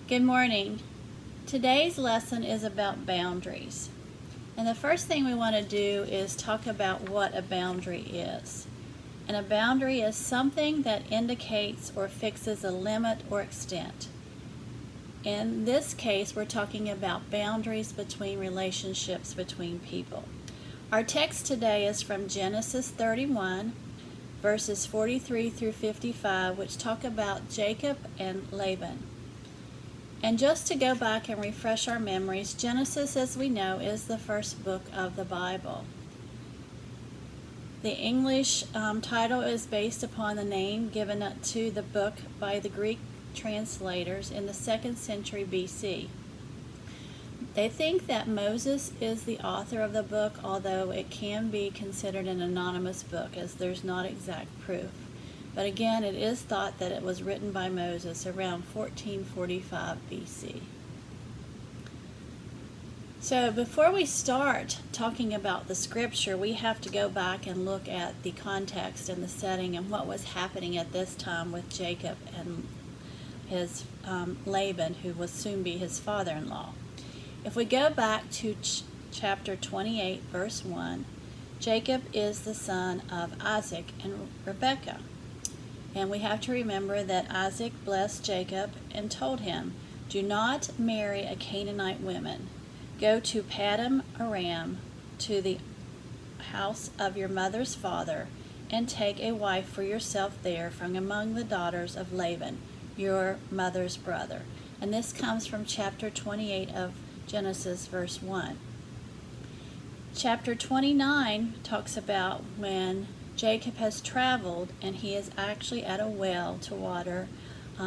Good morning. Today's lesson is about boundaries. And the first thing we want to do is talk about what a boundary is. And a boundary is something that indicates or fixes a limit or extent. In this case, we're talking about boundaries between relationships between people. Our text today is from Genesis 31, verses 43 through 55, which talk about Jacob and Laban. And just to go back and refresh our memories, Genesis, as we know, is the first book of the Bible. The English title is based upon the name given to the book by the Greek translators in the 2nd century BC. They think that Moses is the author of the book, although it can be considered an anonymous book as there's not exact proof. But again, it is thought that it was written by Moses around 1445 BC. So before we start talking about the scripture, we have to go back and look at the context and the setting and what was happening at this time with Jacob and his Laban, who will soon be his father-in-law. If we go back to chapter 28, verse 1, Jacob is the son of Isaac and Rebekah. And we have to remember that Isaac blessed Jacob and told him, "Do not marry a Canaanite woman. Go to Paddan Aram, to the house of your mother's father, and take a wife for yourself there from among the daughters of Laban, your mother's brother." And this comes from chapter 28 of Genesis, verse 1. Chapter 29 talks about when Jacob has traveled and he is actually at a well to water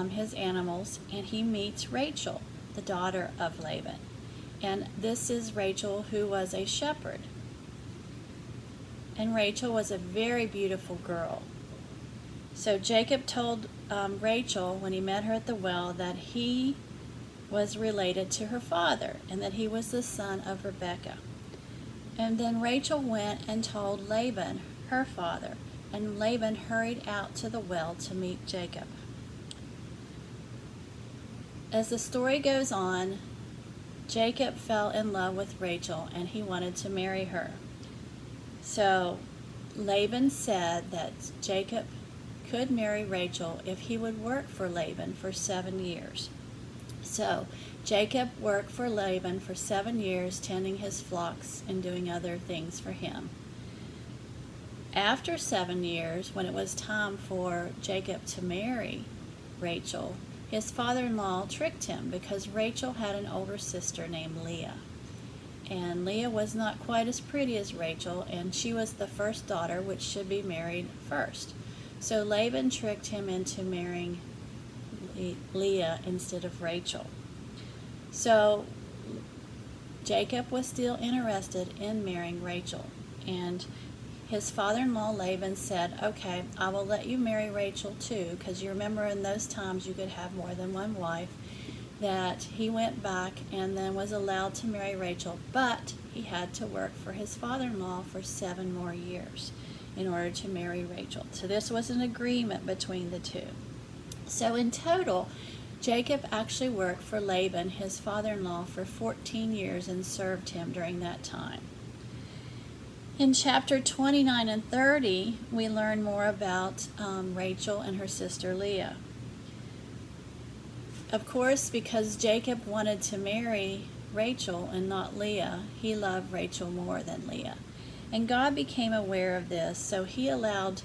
his animals, and he meets Rachel, the daughter of Laban. And this is Rachel, who was a shepherd. And Rachel was a very beautiful girl. So Jacob told Rachel when he met her at the well that he was related to her father and that he was the son of Rebekah. And then Rachel went and told Laban, her father, and Laban hurried out to the well to meet Jacob. As the story goes on, Jacob fell in love with Rachel and he wanted to marry her. So Laban said that Jacob could marry Rachel if he would work for Laban for 7 years. So Jacob worked for Laban for 7 years, tending his flocks and doing other things for him. After 7 years, when it was time for Jacob to marry Rachel, his father-in-law tricked him because Rachel had an older sister named Leah. And Leah was not quite as pretty as Rachel, and she was the first daughter, which should be married first. So Laban tricked him into marrying Leah instead of Rachel. So Jacob was still interested in marrying Rachel, and his father-in-law Laban said, "Okay, I will let you marry Rachel too," because you remember in those times you could have more than one wife. That he went back and then was allowed to marry Rachel, but he had to work for his father-in-law for 7 more years in order to marry Rachel. So this was an agreement between the two. So in total, Jacob actually worked for Laban, his father-in-law, for 14 years and served him during that time. In chapter 29 and 30, we learn more about Rachel and her sister Leah. Of course, because Jacob wanted to marry Rachel and not Leah, he loved Rachel more than Leah. And God became aware of this, so he allowed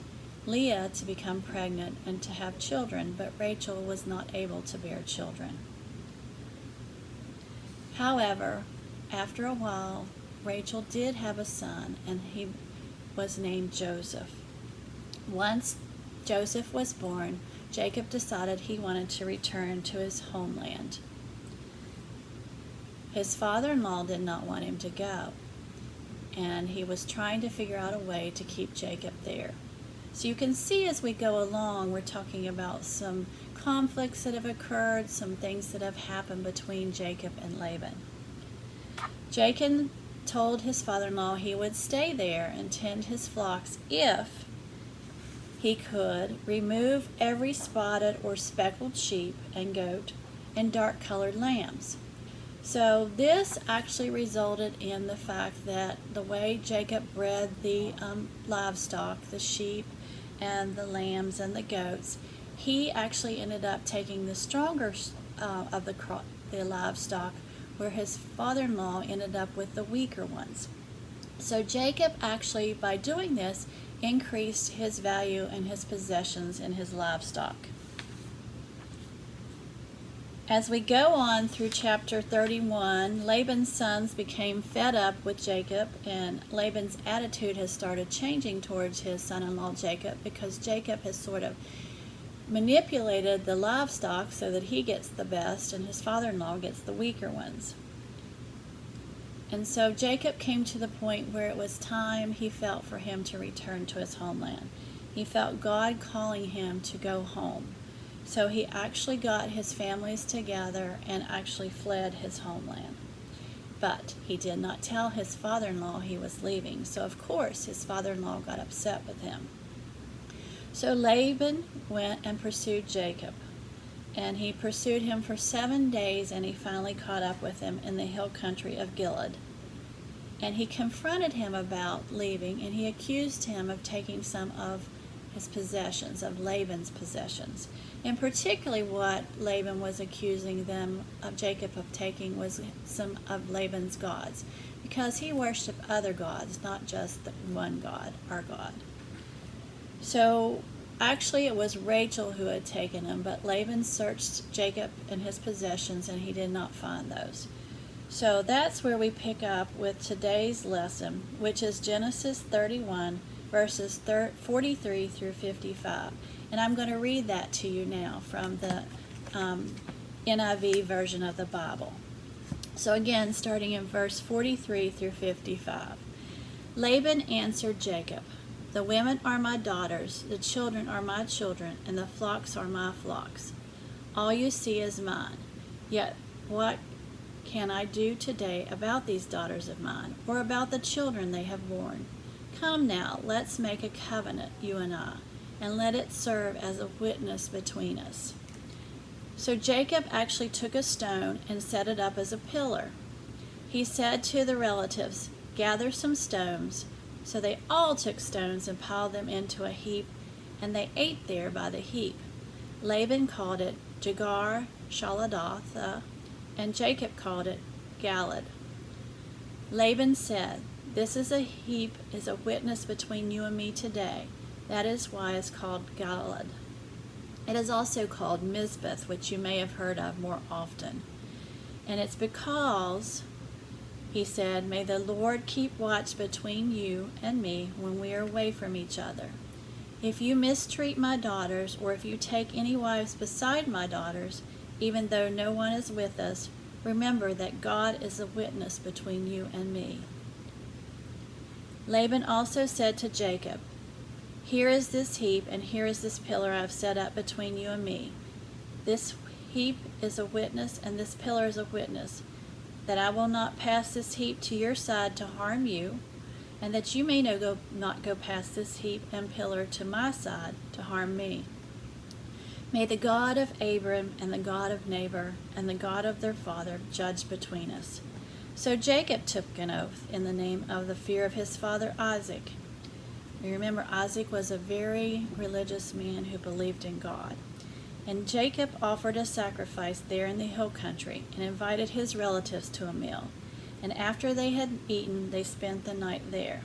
Leah to become pregnant and to have children, but Rachel was not able to bear children. However, after a while, Rachel did have a son, and he was named Joseph. Once Joseph was born, Jacob decided he wanted to return to his homeland. His father-in-law did not want him to go, and he was trying to figure out a way to keep Jacob there. So you can see as we go along, we're talking about some conflicts that have occurred, some things that have happened between Jacob and Laban. Jacob told his father-in-law he would stay there and tend his flocks if he could remove every spotted or speckled sheep and goat and dark-colored lambs. So this actually resulted in the fact that the way Jacob bred the livestock, the sheep and the lambs and the goats, he actually ended up taking the stronger of the livestock, where his father-in-law ended up with the weaker ones. So Jacob actually, by doing this, increased his value and his possessions in his livestock. As we go on through chapter 31, Laban's sons became fed up with Jacob, and Laban's attitude has started changing towards his son-in-law Jacob, because Jacob has sort of manipulated the livestock so that he gets the best and his father-in-law gets the weaker ones. And so Jacob came to the point where it was time, he felt, for him to return to his homeland. He felt God calling him to go home. So he actually got his families together and actually fled his homeland. But he did not tell his father-in-law he was leaving, so of course his father-in-law got upset with him. So Laban went and pursued Jacob, and he pursued him for 7 days, and he finally caught up with him in the hill country of Gilead. And he confronted him about leaving, and he accused him of taking some of his possessions, of Laban's possessions. And particularly what Laban was accusing them of Jacob of taking was some of Laban's gods, because he worshiped other gods, not just the one God, our God. So actually it was Rachel who had taken them, but Laban searched Jacob and his possessions, and he did not find those. So that's where we pick up with today's lesson, which is Genesis 31, verses 43 through 55. And I'm going to read that to you now from the NIV version of the Bible. So again, starting in verse 43 through 55. Laban answered Jacob, "The women are my daughters, the children are my children, and the flocks are my flocks. All you see is mine. Yet what can I do today about these daughters of mine, or about the children they have borne? Come now, let's make a covenant, you and I, and let it serve as a witness between us." So Jacob actually took a stone and set it up as a pillar. He said to the relatives, "Gather some stones." So they all took stones and piled them into a heap, and they ate there by the heap. Laban called it Jagar Shaladatha, and Jacob called it Galad. Laban said, "This is a heap, is a witness between you and me today." That is why it's called Galad. It is also called Mizbeth, which you may have heard of more often. And it's because, he said, "May the Lord keep watch between you and me when we are away from each other. If you mistreat my daughters, or if you take any wives beside my daughters, even though no one is with us, remember that God is a witness between you and me." Laban also said to Jacob, "Here is this heap, and here is this pillar I have set up between you and me. This heap is a witness, and this pillar is a witness, that I will not pass this heap to your side to harm you, and that you may not go past this heap and pillar to my side to harm me. May the God of Abram and the God of Nabor and the God of their father judge between us." So Jacob took an oath in the name of the fear of his father Isaac. You remember, Isaac was a very religious man who believed in God. And Jacob offered a sacrifice there in the hill country and invited his relatives to a meal. And after they had eaten, they spent the night there.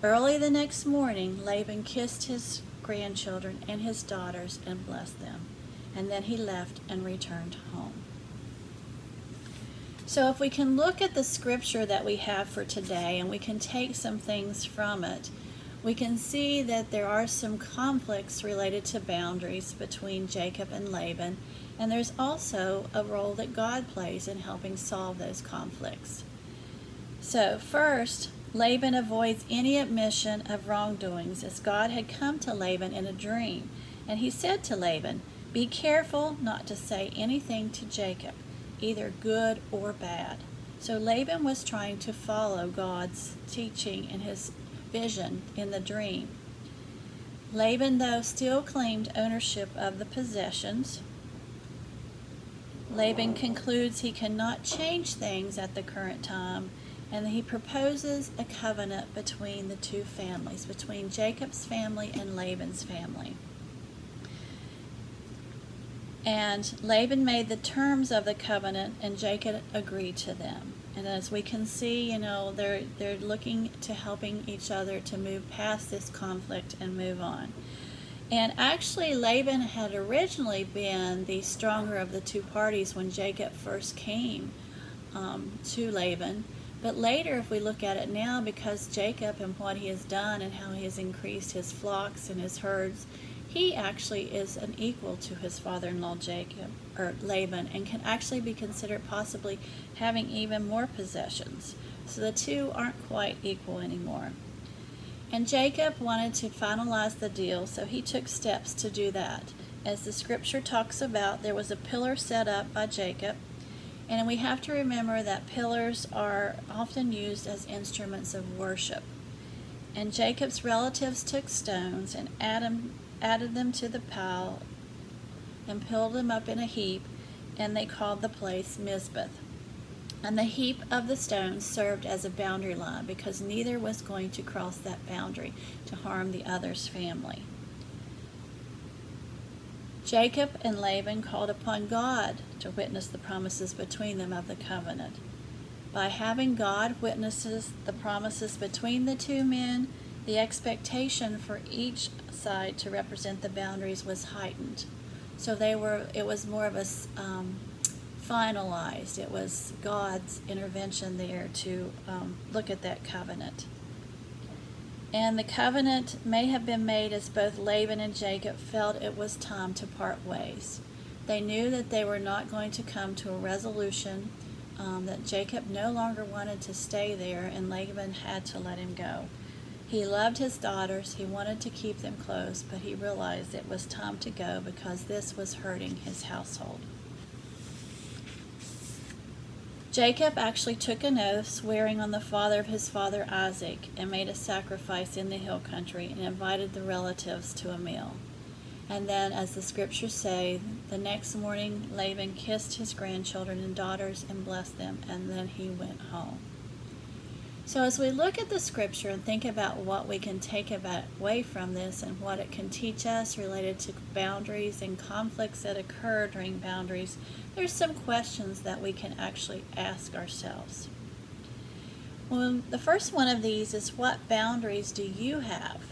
Early the next morning, Laban kissed his grandchildren and his daughters and blessed them. And then he left and returned home. So if we can look at the scripture that we have for today, and we can take some things from it, we can see that there are some conflicts related to boundaries between Jacob and Laban, and there's also a role that God plays in helping solve those conflicts. So first, Laban avoids any admission of wrongdoings, as God had come to Laban in a dream, and he said to Laban, "Be careful not to say anything to Jacob, either good or bad." So Laban was trying to follow God's teaching and his vision in the dream. Laban, though, still claimed ownership of the possessions. Laban concludes he cannot change things at the current time, and he proposes a covenant between the two families, between Jacob's family and Laban's family. And Laban made the terms of the covenant, and Jacob agreed to them. And as we can see, they're looking to helping each other to move past this conflict and move on. And actually, Laban had originally been the stronger of the two parties when Jacob first came to Laban. But later, if we look at it now, because Jacob and what he has done and how he has increased his flocks and his herds, he actually is an equal to his father-in-law Laban, and can actually be considered possibly having even more possessions. So the two aren't quite equal anymore. And Jacob wanted to finalize the deal, so he took steps to do that. As the scripture talks about, there was a pillar set up by Jacob, and we have to remember that pillars are often used as instruments of worship. And Jacob's relatives took stones and added them to the pile and piled them up in a heap, and they called the place Mizpah. And the heap of the stones served as a boundary line, because neither was going to cross that boundary to harm the other's family. Jacob and Laban called upon God to witness the promises between them of the covenant. By having God witnesses the promises between the two men, the expectation for each side to represent the boundaries was heightened. So it was more of a finalized. It was God's intervention there to look at that covenant. And the covenant may have been made as both Laban and Jacob felt it was time to part ways. They knew that they were not going to come to a resolution, that Jacob no longer wanted to stay there, and Laban had to let him go. He loved his daughters, he wanted to keep them close, but he realized it was time to go because this was hurting his household. Jacob actually took an oath, swearing on the father of his father Isaac, and made a sacrifice in the hill country and invited the relatives to a meal. And then, as the scriptures say, the next morning Laban kissed his grandchildren and daughters and blessed them, and then he went home. So as we look at the scripture and think about what we can take away from this and what it can teach us related to boundaries and conflicts that occur during boundaries, there's some questions that we can actually ask ourselves. Well, the first one of these is, what boundaries do you have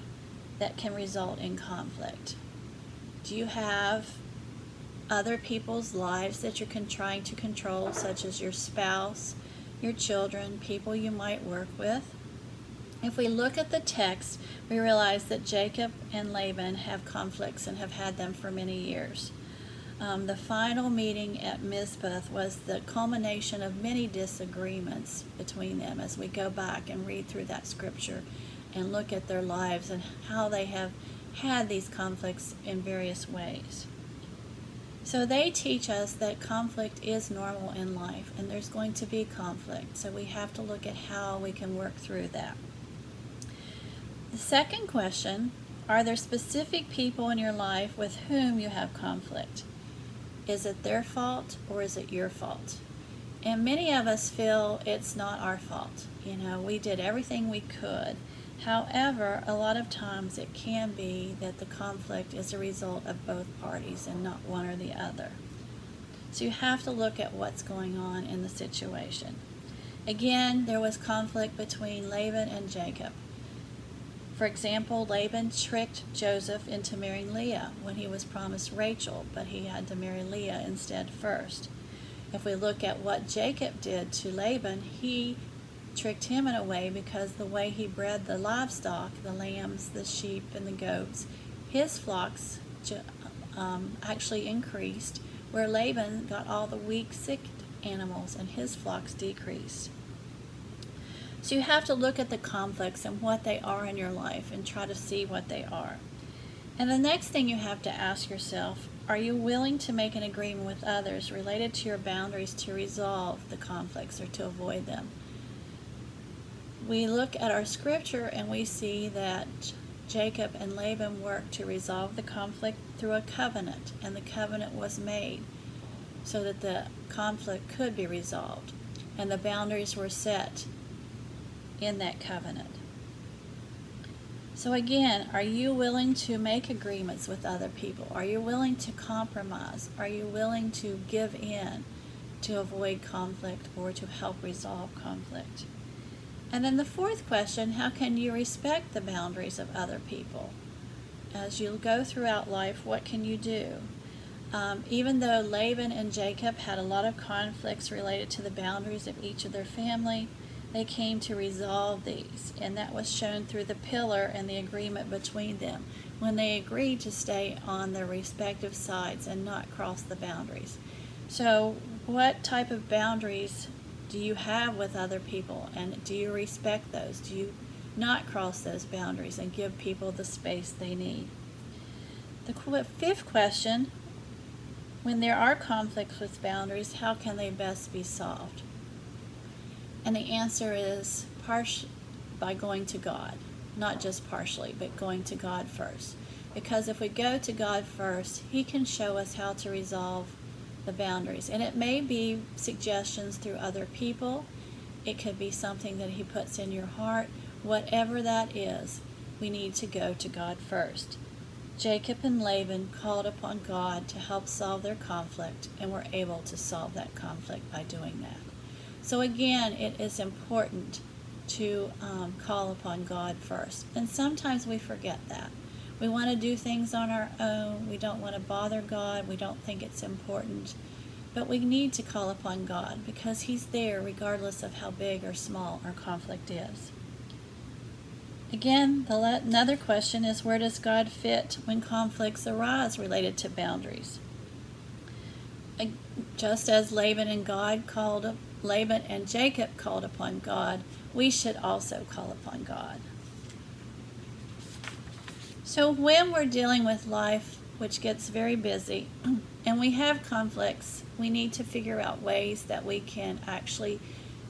that can result in conflict? Do you have other people's lives that you're trying to control, such as your spouse, your children, people you might work with? If we look at the text, we realize that Jacob and Laban have conflicts and have had them for many years. The final meeting at Mizpah was the culmination of many disagreements between them, as we go back and read through that scripture and look at their lives and how they have had these conflicts in various ways. So they teach us that conflict is normal in life, and there's going to be conflict. So we have to look at how we can work through that. The second question, are there specific people in your life with whom you have conflict? Is it their fault or is it your fault? And many of us feel it's not our fault. We did everything we could. However, a lot of times it can be that the conflict is a result of both parties and not one or the other. So you have to look at what's going on in the situation. Again, there was conflict between Laban and Jacob. For example, Laban tricked Joseph into marrying Leah when he was promised Rachel, but he had to marry Leah instead first. If we look at what Jacob did to Laban, he tricked him in a way, because the way he bred the livestock, the lambs, the sheep, and the goats, his flocks actually increased, where Laban got all the weak, sick animals, and his flocks decreased. So you have to look at the conflicts and what they are in your life and try to see what they are. And the next thing you have to ask yourself, are you willing to make an agreement with others related to your boundaries to resolve the conflicts or to avoid them? We look at our scripture and we see that Jacob and Laban worked to resolve the conflict through a covenant, and the covenant was made. so that the conflict could be resolved, and the boundaries were set in that covenant. So again, are you willing to make agreements with other people? Are you willing to compromise? Are you willing to give in to avoid conflict or to help resolve conflict? And then the fourth question, how can you respect the boundaries of other people? As you go throughout life, what can you do? Even though Laban and Jacob had a lot of conflicts related to the boundaries of each of their family, they came to resolve these, and that was shown through the pillar and the agreement between them when they agreed to stay on their respective sides and not cross the boundaries. So what type of boundaries do you have with other people, and do you respect those? Do you not cross those boundaries and give people the space they need? The fifth question, when there are conflicts with boundaries, how can they best be solved? And the answer is by going to God. Not just partially, but going to God first. Because if we go to God first, He can show us how to resolve the boundaries. And it may be suggestions through other people. It could be something that He puts in your heart. Whatever that is, we need to go to God first. Jacob and Laban called upon God to help solve their conflict, and were able to solve that conflict by doing that. So again, it is important to call upon God first. And sometimes we forget that. We want to do things on our own. We don't want to bother God. We don't think it's important. But we need to call upon God because He's there regardless of how big or small our conflict is. Again, another question is, where does God fit when conflicts arise related to boundaries? Just as Laban and Jacob called upon God, we should also call upon God. So when we're dealing with life, which gets very busy, and we have conflicts, we need to figure out ways that we can actually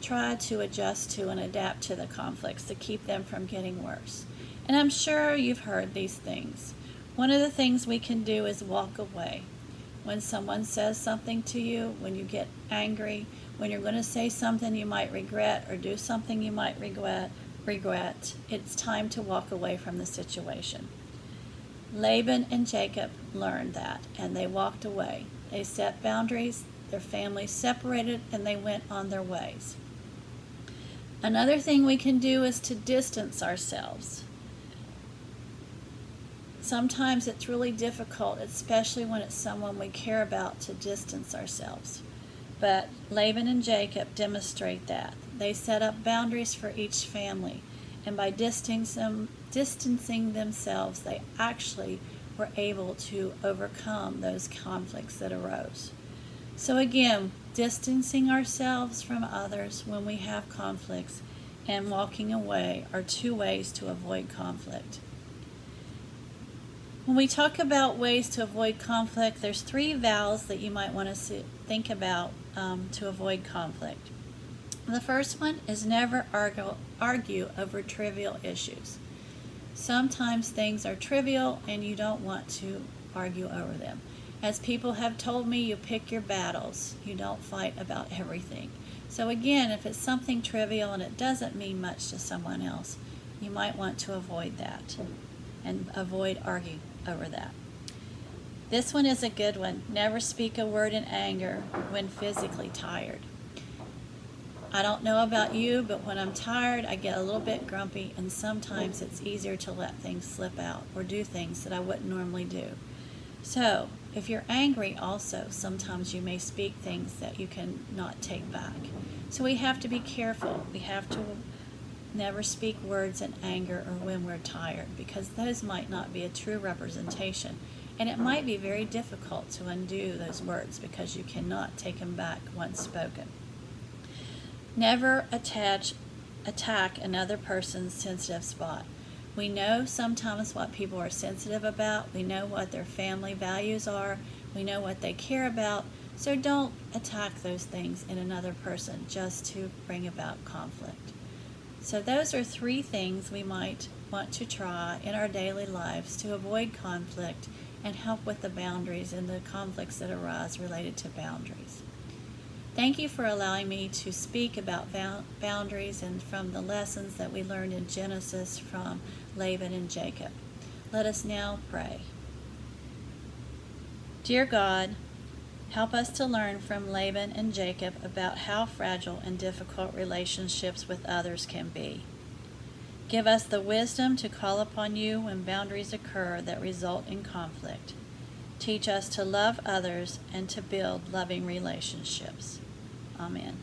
try to adjust to and adapt to the conflicts to keep them from getting worse. And I'm sure you've heard these things. One of the things we can do is walk away. When someone says something to you, when you get angry, when you're going to say something you might regret or do something you might regret, it's time to walk away from the situation. Laban and Jacob learned that, and they walked away. They set boundaries, their families separated, and they went on their ways. Another thing we can do is to distance ourselves. Sometimes it's really difficult, especially when it's someone we care about, to distance ourselves. But Laban and Jacob demonstrate that. They set up boundaries for each family, and by distancing themselves, they actually were able to overcome those conflicts that arose. So again, distancing ourselves from others when we have conflicts and walking away are two ways to avoid conflict. When we talk about ways to avoid conflict, there's 3 vows that you might want to think about to avoid conflict. The first one is never argue over trivial issues. Sometimes things are trivial and you don't want to argue over them. As people have told me, you pick your battles. You don't fight about everything. So again, if it's something trivial and it doesn't mean much to someone else, you might want to avoid that and avoid arguing over that. This one is a good one. Never speak a word in anger when physically tired. I don't know about you, but when I'm tired, I get a little bit grumpy, and sometimes it's easier to let things slip out or do things that I wouldn't normally do. So, if you're angry also, sometimes you may speak things that you can not take back. So we have to be careful. We have to never speak words in anger or when we're tired, because those might not be a true representation. And it might be very difficult to undo those words because you cannot take them back once spoken. Never attack another person's sensitive spot. We know sometimes what people are sensitive about. We know what their family values are. We know what they care about. So don't attack those things in another person just to bring about conflict. So those are 3 things we might want to try in our daily lives to avoid conflict and help with the boundaries and the conflicts that arise related to boundaries. Thank you for allowing me to speak about boundaries and from the lessons that we learned in Genesis from Laban and Jacob. Let us now pray. Dear God, help us to learn from Laban and Jacob about how fragile and difficult relationships with others can be. Give us the wisdom to call upon you when boundaries occur that result in conflict. Teach us to love others and to build loving relationships. Amen.